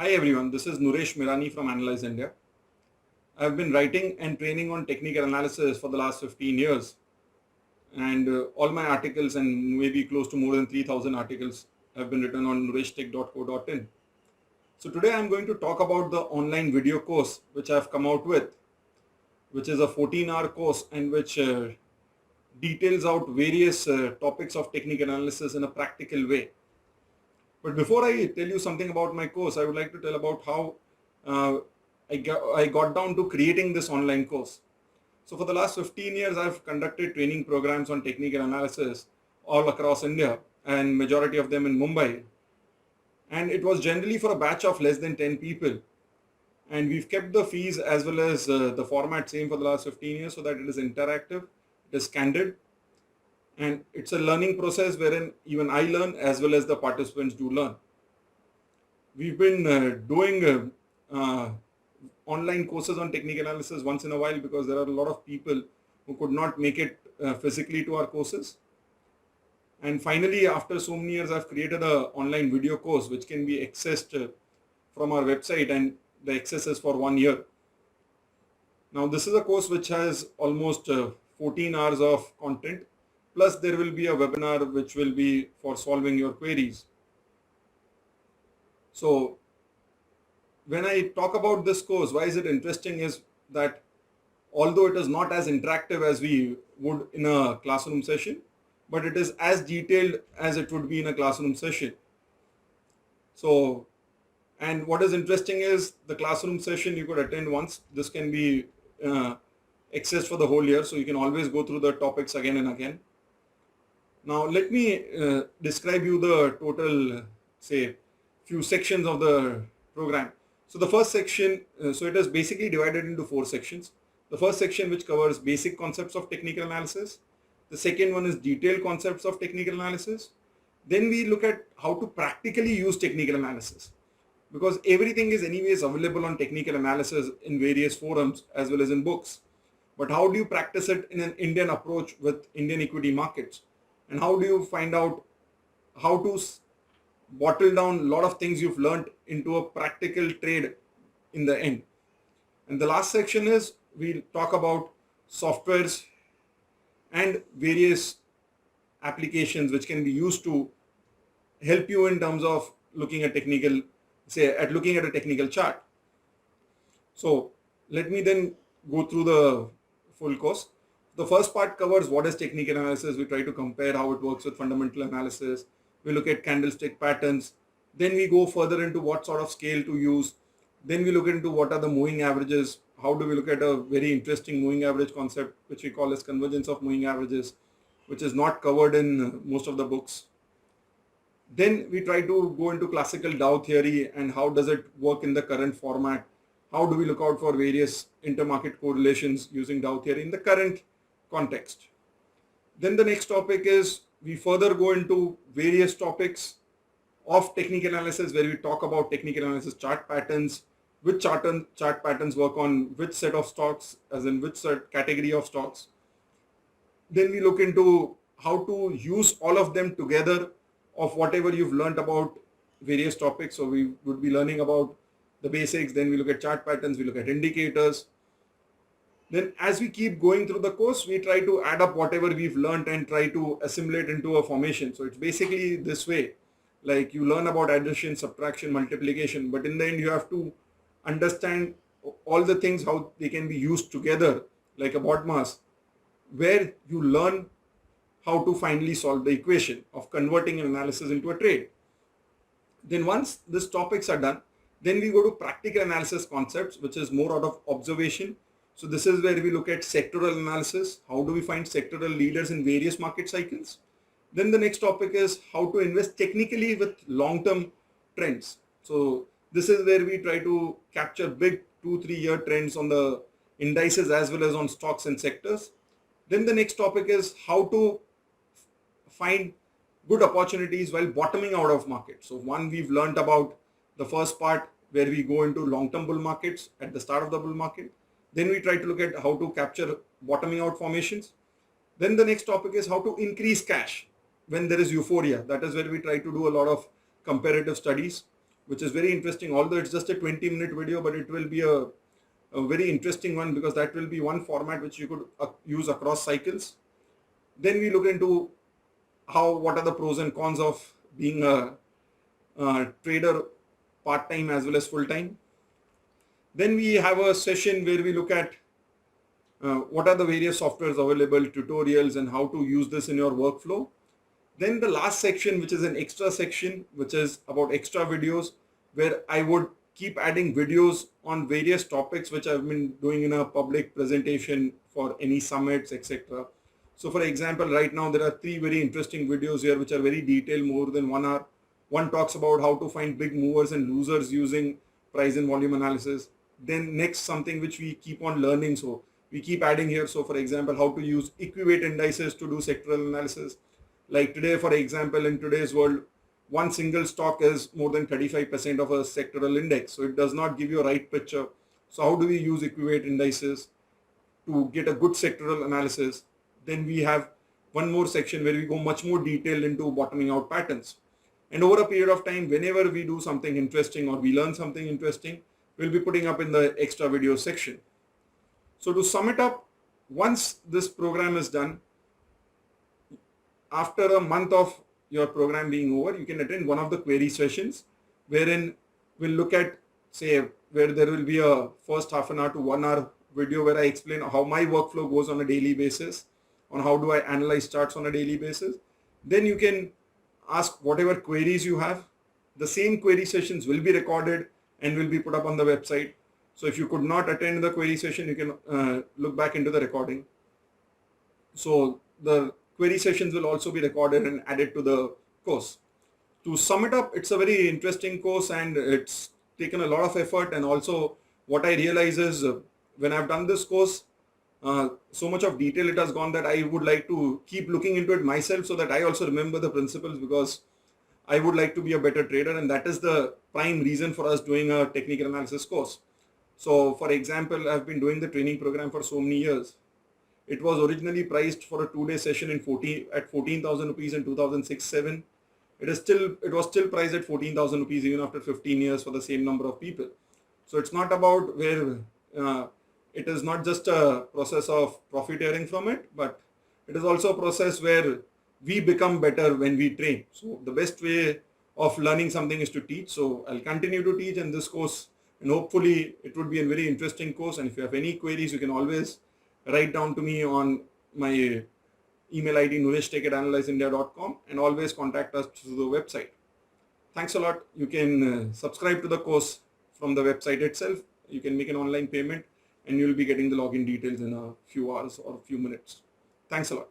Hi everyone, this is Nuresh Mirani from Analyze India. I've been writing and training on technical analysis for the last 15 years, and all my articles and maybe close to more than 3,000 articles have been written on nureshtech.co.in. So today I'm going to talk about the online video course which I've come out with, which is a 14-hour course and which details out various topics of technical analysis in a practical way. But before I tell you something about my course, I would like to tell about how uh, I got down to creating this online course. So for the last 15 years, I've conducted training programs on technical analysis all across India, and majority of them in Mumbai. And it was generally for a batch of less than 10 people. And we've kept the fees as well as the format same for the last 15 years so that it is interactive, it is candid, and it's a learning process wherein even I learn as well as the participants do learn. We've been doing online courses on technical analysis once in a while because there are a lot of people who could not make it physically to our courses. And finally, after so many years, I've created an online video course which can be accessed from our website, and the access is for 1 year. Now, this is a course which has almost 14 hours of content, plus there will be a webinar which will be for solving your queries. So when I talk about this course, why is it interesting is that although it is not as interactive as we would in a classroom session, but it is as detailed as it would be in a classroom session. So, and what is interesting is the classroom session you could attend once. This can be accessed for the whole year, so you can always go through the topics again and again. Now, let me describe you the total, say, few sections of the program. So the first section, so it is basically divided into 4 sections. The first section which covers basic concepts of technical analysis. The second one is detailed concepts of technical analysis. Then we look at how to practically use technical analysis, because everything is anyways available on technical analysis in various forums as well as in books. But how do you practice it in an Indian approach with Indian equity markets? And how do you find out how to bottle down a lot of things you've learned into a practical trade in the end? And the last section is we'll talk about softwares and various applications which can be used to help you in terms of looking at technical, say at looking at a technical chart. So let me then go through the full course. The first part covers what is technical analysis. We try to compare how it works with fundamental analysis. We look at candlestick patterns. Then we go further into what sort of scale to use. Then we look into what are the moving averages. How do we look at a very interesting moving average concept, which we call as convergence of moving averages, which is not covered in most of the books. Then we try to go into classical Dow theory and how does it work in the current format. How do we look out for various intermarket correlations using Dow theory in the current context. Then the next topic is we further go into various topics of technical analysis where we talk about technical analysis chart patterns, which chart patterns work on which set of stocks, as in which category of stocks. Then we look into how to use all of them together of whatever you've learned about various topics. So we would be learning about the basics, then we look at chart patterns, we look at indicators. Then as we keep going through the course, we try to add up whatever we've learned and try to assimilate into a formation. So it's basically this way, like you learn about addition, subtraction, multiplication, but in the end you have to understand all the things, how they can be used together like a BODMAS, where you learn how to finally solve the equation of converting an analysis into a trade. Then once these topics are done, then we go to practical analysis concepts, which is more out of observation. So this is where we look at sectoral analysis. How do we find sectoral leaders in various market cycles? Then the next topic is how to invest technically with long-term trends. So this is where we try to capture big 2-3 year trends on the indices as well as on stocks and sectors. Then the next topic is how to find good opportunities while bottoming out of market. So one, we've learned about the first part where we go into long-term bull markets at the start of the bull market. Then we try to look at how to capture bottoming out formations. Then the next topic is how to increase cash when there is euphoria. That is where we try to do a lot of comparative studies which is very interesting. Although it's just a 20-minute video, but it will be a very interesting one because that will be one format which you could use across cycles. Then we look into what are the pros and cons of being a trader part-time as well as full-time. Then we have a session where we look at what are the various softwares available, tutorials, and how to use this in your workflow. Then the last section, which is an extra section, which is about extra videos, where I would keep adding videos on various topics which I've been doing in a public presentation for any summits, etc. So for example, right now there are 3 very interesting videos here which are very detailed, more than 1 hour. One talks about how to find big movers and losers using price and volume analysis. Then next, something which we keep on learning, so we keep adding here. So for example, how to use equivweight indices to do sectoral analysis. Like today, for example, in today's world, one single stock is more than 35% of a sectoral index. So it does not give you a right picture. So how do we use equivweight indices to get a good sectoral analysis? Then we have one more section where we go much more detailed into bottoming out patterns. And over a period of time, whenever we do something interesting or we learn something interesting, we'll be putting up in the extra video section. So to sum it up, once this program is done, after a month of your program being over, you can attend one of the query sessions wherein we'll look at, say, where there will be a first half an hour to 1 hour video where I explain how my workflow goes on a daily basis, on how do I analyze charts on a daily basis. Then you can ask whatever queries you have. The same query sessions will be recorded and will be put up on the website. So if you could not attend the query session, you can look back into the recording. So the query sessions will also be recorded and added to the course. To sum it up, it's a very interesting course and it's taken a lot of effort. And also what I realize is when I've done this course, so much of detail it has gone that I would like to keep looking into it myself so that I also remember the principles, because I would like to be a better trader, and that is the prime reason for us doing a technical analysis course. So for example, I've been doing the training program for so many years. It was originally priced for a 2-day session at 14,000 rupees in 2006-07. It was still priced at 14,000 rupees even after 15 years for the same number of people. So it's not about where it is not just a process of profiteering from it, but it is also a process where we become better when we train. So the best way of learning something is to teach. So I'll continue to teach in this course, and hopefully it would be a very interesting course. And if you have any queries, you can always write down to me on my email ID nuresh@analyseindia.com, and always contact us through the website. Thanks a lot. You can subscribe to the course from the website itself. You can make an online payment and you'll be getting the login details in a few hours or a few minutes. Thanks a lot.